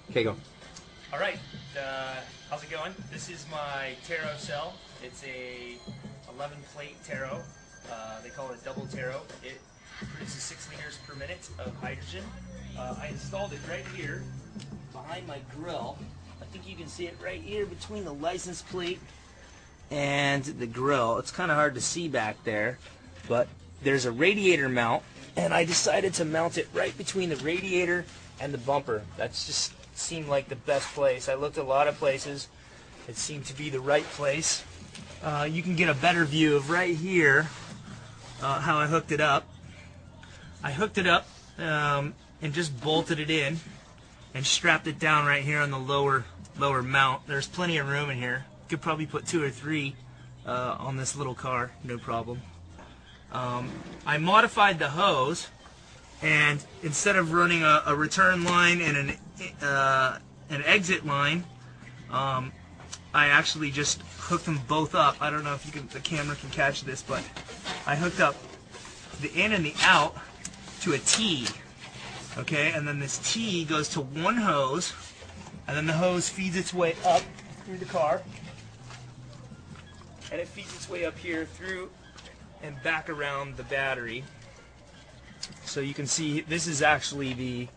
Okay, go. All right, how's it going? This is my taro cell. It's a 11 plate taro. They call it double taro. It produces 6 liters per minute of hydrogen. I installed it right here behind my grill. I think you can see it right here between the license plate and the grill. It's kind of hard to see back there, but there's a radiator mount, and I decided to mount it right between the radiator and the bumper. That's just seemed like the best place. I looked at a lot of places. It seemed to be the right place. You can get a better view of right here how I hooked it up. I hooked it up and just bolted it in and strapped it down right here on the lower mount. There's plenty of room in here. Could probably put 2 or 3 on this little car, no problem. I modified the hose, and instead of running a return line and an exit line, I actually just hooked them both up. I don't know if the camera can catch this, but I hooked up the in and the out to a T. Okay, and then this T goes to one hose, and then the hose feeds its way up through the car, and it feeds its way up here through and back around the battery. So you can see this is actually the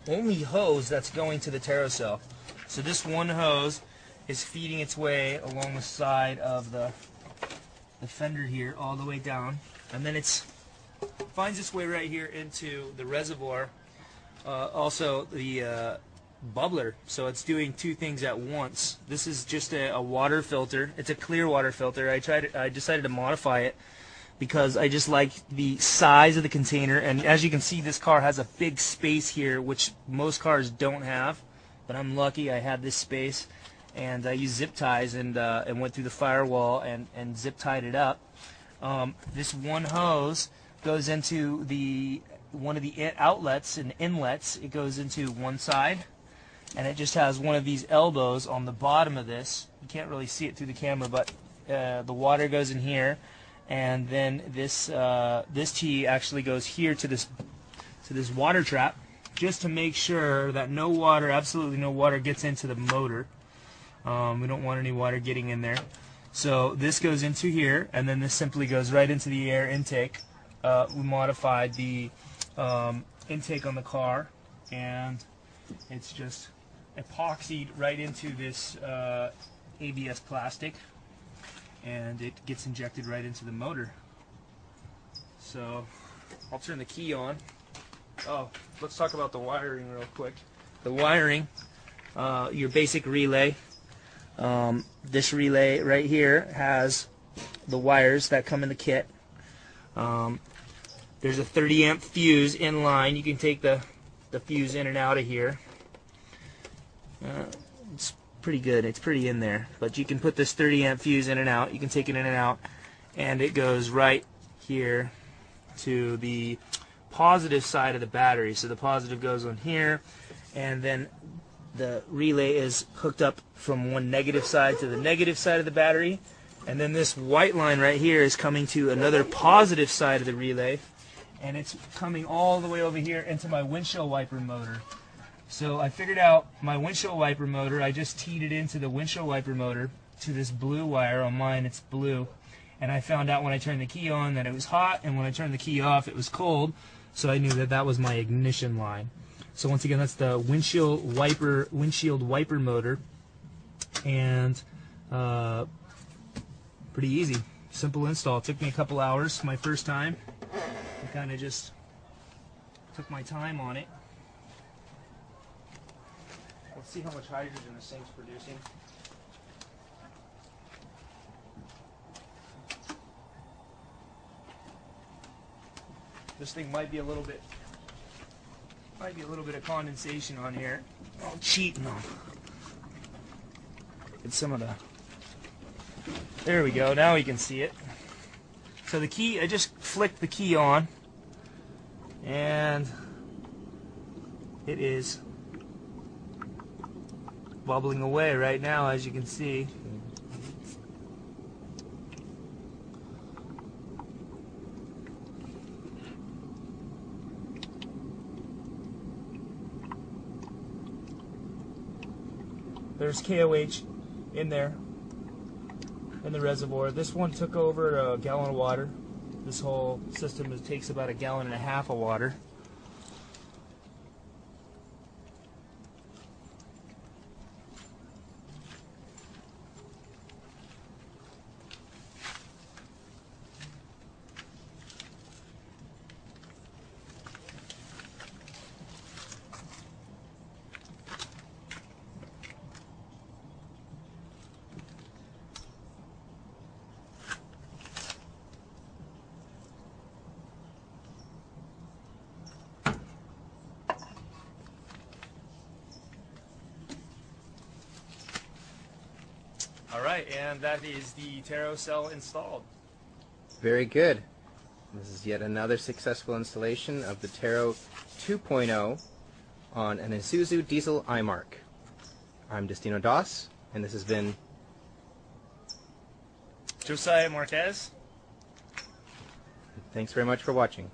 only hose that's going to the taro cell. So this one hose is feeding its way along the side of the fender here all the way down, and then it finds its way right here into the reservoir, also the bubbler. So it's doing 2 things at once. This is just a water filter. It's a clear water filter. I decided to modify it because I just like the size of the container, and as you can see, this car has a big space here, which most cars don't have, but I'm lucky I had this space, and I used zip ties and went through the firewall and zip tied it up. This one hose goes into one of the outlets and inlets. It goes into one side, and it just has one of these elbows on the bottom of this. You can't really see it through the camera, but the water goes in here, and then this T actually goes here to this water trap, just to make sure that no water, absolutely no water, gets into the motor. We don't want any water getting in there. So this goes into here, and then this simply goes right into the air intake. We modified the intake on the car, and it's just epoxied right into this ABS plastic, and it gets injected right into the motor. So I'll turn the key on. Oh, let's talk about the wiring real quick. The wiring, your basic relay. This relay right here has the wires that come in the kit. There's a 30 amp fuse in line. You can take the fuse in and out of here. It's pretty good. It's pretty in there. But you can put this 30 amp fuse in and out. You can take it in and out, and it goes right here to the positive side of the battery. So the positive goes on here, and then the relay is hooked up from one negative side to the negative side of the battery, and then this white line right here is coming to another positive side of the relay, and it's coming all the way over here into my windshield wiper motor. So I figured out my windshield wiper motor. I just teed it into the windshield wiper motor to this blue wire. On mine it's blue, and I found out when I turned the key on that it was hot, and when I turned the key off it was cold, so I knew that that was my ignition line. So once again, that's the windshield wiper motor, and pretty easy, simple install. It took me a couple hours my first time. I kind of just took my time on it. Let's see how much hydrogen this thing's producing. This thing might be a little bit of condensation on here. I'll cheat and I'll get some of the. There we go. Now you can see it. So the key, I just flicked the key on, and it is bubbling away right now, as you can see. there's KOH in there, in the reservoir. This one took over a gallon of water. This whole system takes about 1.5 gallons of water. Alright, and that is the HHO cell installed. Very good. This is yet another successful installation of the HHO 2.0 on an Isuzu diesel iMark. I'm Destino Doss, and this has been Josiah Marquez. Thanks very much for watching.